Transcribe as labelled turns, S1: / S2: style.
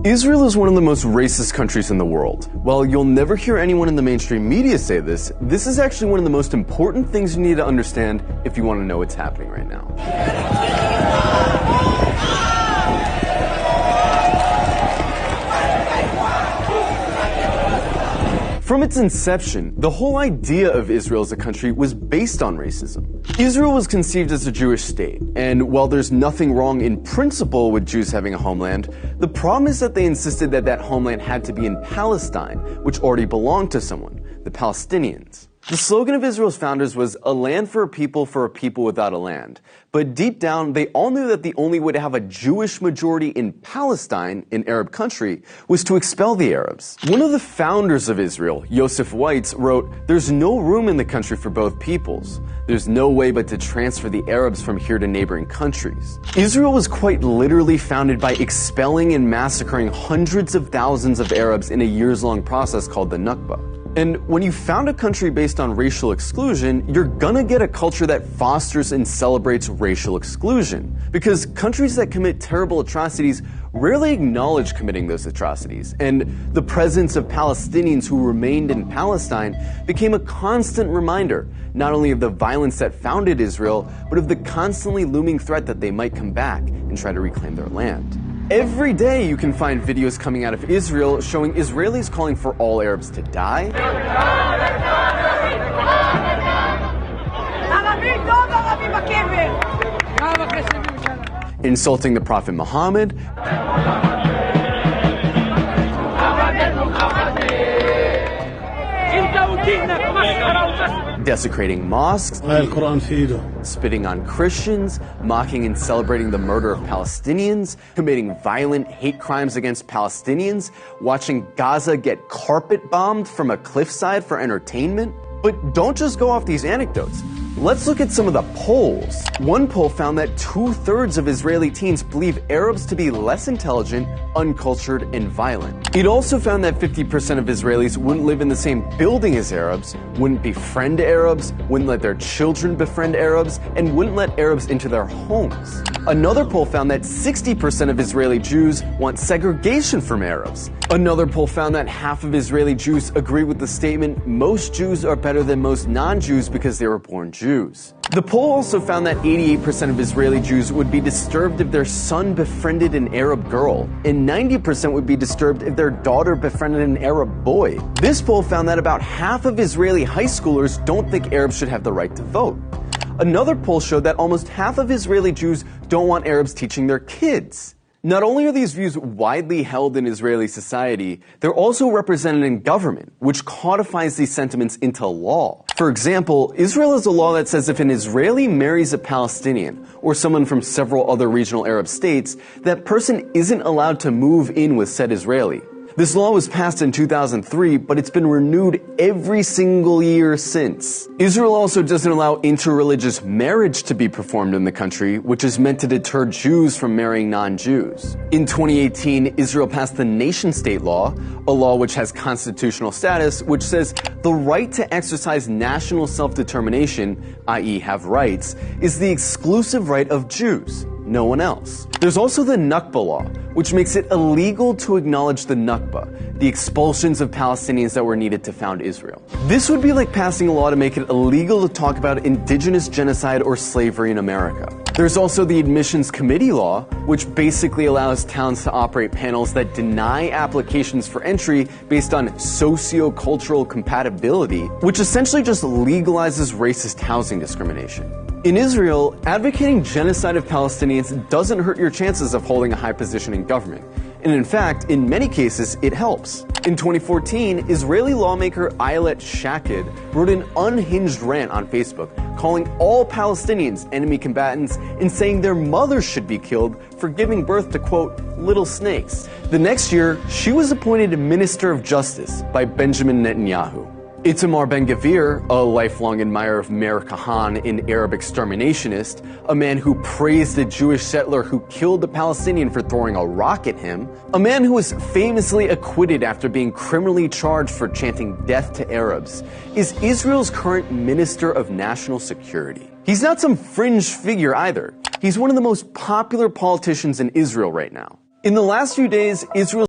S1: Israel is one of the most racist countries in the world. While you'll never hear anyone in the mainstream media say this, this is actually one of the most important things you need to understand if you want to know what's happening right now. From its inception, the whole idea of Israel as a country was based on racism. Israel was conceived as a Jewish state, and while there's nothing wrong in principle with Jews having a homeland, the problem is that they insisted that that homeland had to be in Palestine, which already belonged to someone, the Palestinians. The slogan of Israel's founders was "a land for a people without a land." But deep down, they all knew that the only way to have a Jewish majority in Palestine, an Arab country, was to expel the Arabs. One of the founders of Israel, Joseph Weitz, wrote, "There's no room in the country for both peoples. There's no way but to transfer the Arabs from here to neighboring countries." Israel was quite literally founded by expelling and massacring hundreds of thousands of Arabs in a years-long process called the Nakba. And when you found a country based on racial exclusion, you're gonna get a culture that fosters and celebrates racial exclusion. Because countries that commit terrible atrocities rarely acknowledge committing those atrocities. And the presence of Palestinians who remained in Palestine became a constant reminder, not only of the violence that founded Israel, but of the constantly looming threat that they might come back and try to reclaim their land. Every day you can find videos coming out of Israel showing Israelis calling for all Arabs to die, insulting the Prophet Muhammad, desecrating mosques, spitting on Christians, mocking and celebrating the murder of Palestinians, committing violent hate crimes against Palestinians, watching Gaza get carpet bombed from a cliffside for entertainment. But don't just go off these anecdotes. Let's look at some of the polls. One poll found that 2/3 of Israeli teens believe Arabs to be less intelligent, uncultured, and violent. It also found that 50% of Israelis wouldn't live in the same building as Arabs, wouldn't befriend Arabs, wouldn't let their children befriend Arabs, and wouldn't let Arabs into their homes. Another poll found that 60% of Israeli Jews want segregation from Arabs. Another poll found that half of Israeli Jews agree with the statement, "Most Jews are better than most non-Jews because they were born Jews." The poll also found that 88% of Israeli Jews would be disturbed if their son befriended an Arab girl, and 90% would be disturbed if their daughter befriended an Arab boy. This poll found that about half of Israeli high schoolers don't think Arabs should have the right to vote. Another poll showed that almost half of Israeli Jews don't want Arabs teaching their kids. Not only are these views widely held in Israeli society, they're also represented in government, which codifies these sentiments into law. For example, Israel has a law that says if an Israeli marries a Palestinian, or someone from several other regional Arab states, that person isn't allowed to move in with said Israeli. This law was passed in 2003, but it's been renewed every single year since. Israel also doesn't allow interreligious marriage to be performed in the country, which is meant to deter Jews from marrying non-Jews. In 2018, Israel passed the nation-state law, a law which has constitutional status, which says the right to exercise national self-determination, i.e. have rights, is the exclusive right of Jews, no one else. There's also the Nakba law, which makes it illegal to acknowledge the Nakba, the expulsions of Palestinians that were needed to found Israel. This would be like passing a law to make it illegal to talk about indigenous genocide or slavery in America. There's also the Admissions Committee law, which basically allows towns to operate panels that deny applications for entry based on socio-cultural compatibility, which essentially just legalizes racist housing discrimination. In Israel, advocating genocide of Palestinians doesn't hurt your chances of holding a high position in government. And in fact, in many cases, it helps. In 2014, Israeli lawmaker Ayelet Shaked wrote an unhinged rant on Facebook, calling all Palestinians enemy combatants and saying their mothers should be killed for giving birth to, quote, little snakes. The next year, she was appointed Minister of Justice by Benjamin Netanyahu. Itamar Ben-Gvir, a lifelong admirer of Meir Kahane, an Arab exterminationist, a man who praised a Jewish settler who killed a Palestinian for throwing a rock at him, a man who was famously acquitted after being criminally charged for chanting death to Arabs, is Israel's current Minister of National Security. He's not some fringe figure either. He's one of the most popular politicians in Israel right now. In the last few days, Israel